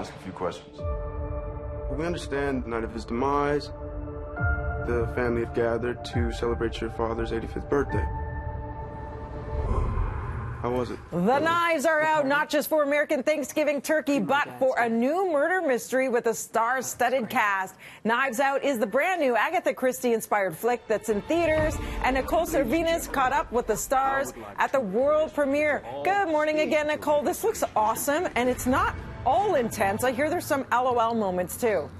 ask a few questions. We understand the night of his demise, the family have gathered to celebrate your father's 85th birthday. How was it? The knives are out, not just for American Thanksgiving turkey, but for a new murder mystery with a star-studded cast. Knives Out is the brand new Agatha Christie-inspired flick that's in theaters, and Nicole Cervinas caught up with the stars at the world premiere. Good morning again, Nicole. This looks awesome, and it's not all intense. I hear there's some LOL moments, too.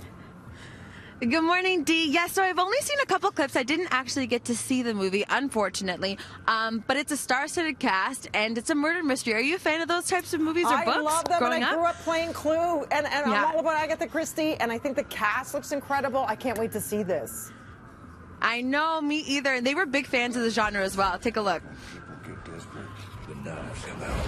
Good morning, Dee. Yes, so I've only seen a couple clips. I didn't actually get to see the movie, unfortunately. But it's a star-studded cast, and it's a murder mystery. Are you a fan of those types of movies or books? I love them, and I grew up playing Clue, and Yeah. I'm all about Agatha Christie, and I think the cast looks incredible. I can't wait to see this. I know, me either. And they were big fans of the genre as well. Take a look. People get desperate. The knives come out.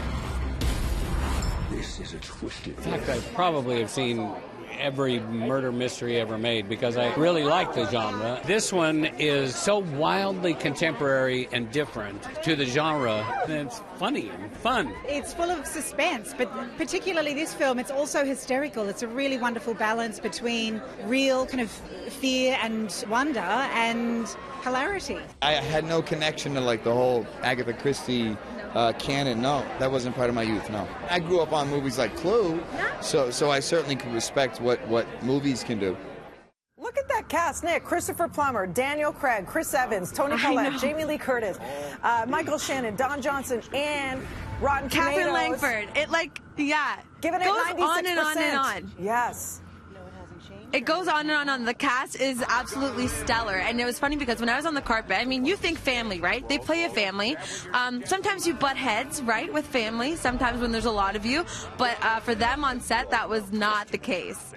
This is a twisted. In fact, I probably have seen every murder mystery ever made because I really like the genre. This one is so wildly contemporary and different to the genre, and it's funny and fun. It's full of suspense, but particularly this film, it's also hysterical. It's a really wonderful balance between real kind of fear and wonder and hilarity. I had no connection to like the whole Agatha Christie canon. No, that wasn't part of my youth. No, I grew up on movies like Clue, so I certainly can respect what movies can do. Look at that cast, Nick. Christopher Plummer, Daniel Craig, Chris Evans, Toni Collette, Jamie Lee Curtis, Michael Shannon, Don Johnson, and Rotten Tomatoes. Catherine Langford. It Giving it goes 96%. on and on and on. Yes. It goes on and on. The cast is absolutely stellar. And it was funny because when I was on the carpet, I mean, you think family, right? They play a family. Sometimes you butt heads, right, with family, sometimes when there's a lot of you. But for them on set, that was not the case.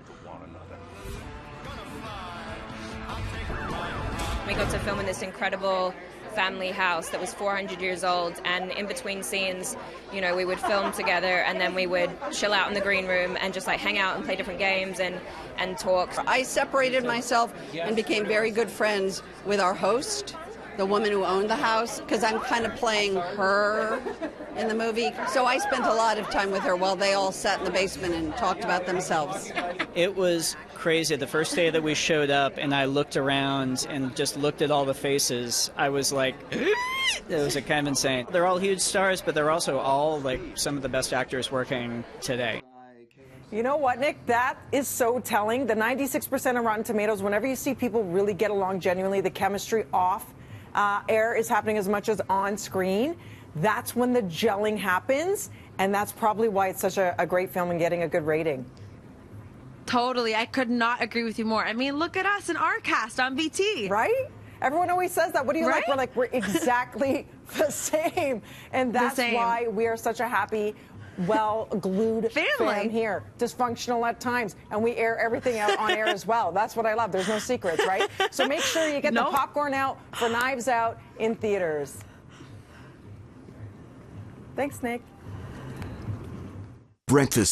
We got to film in this incredible family house that was 400 years old, and in between scenes, you know, we would film together and then we would chill out in the green room and just like hang out and play different games and talk. I separated myself and became very good friends with our host, the woman who owned the house, because I'm kind of playing her in the movie. So I spent a lot of time with her while they all sat in the basement and talked about themselves. It was crazy. The first day that we showed up and I looked around and just looked at all the faces, I was like, it was kind of insane. They're all huge stars, but they're also all like some of the best actors working today. You know what, Nick? That is so telling. The 96% of Rotten Tomatoes, whenever you see people really get along genuinely, the chemistry off air is happening as much as on screen. That's when the gelling happens, and that's probably why it's such a great film and getting a good rating. Totally. I could not agree with you more. I mean, look at us in our cast on BT. Right? Everyone always says that. What do you like? We're like, we're exactly the same. And that's why we are such a happy, well-glued fam here. Dysfunctional at times. And we air everything out on air as well. That's what I love. There's no secrets, right? So make sure you get the popcorn out for Knives Out in theaters. Thanks, Nick. Breakfast.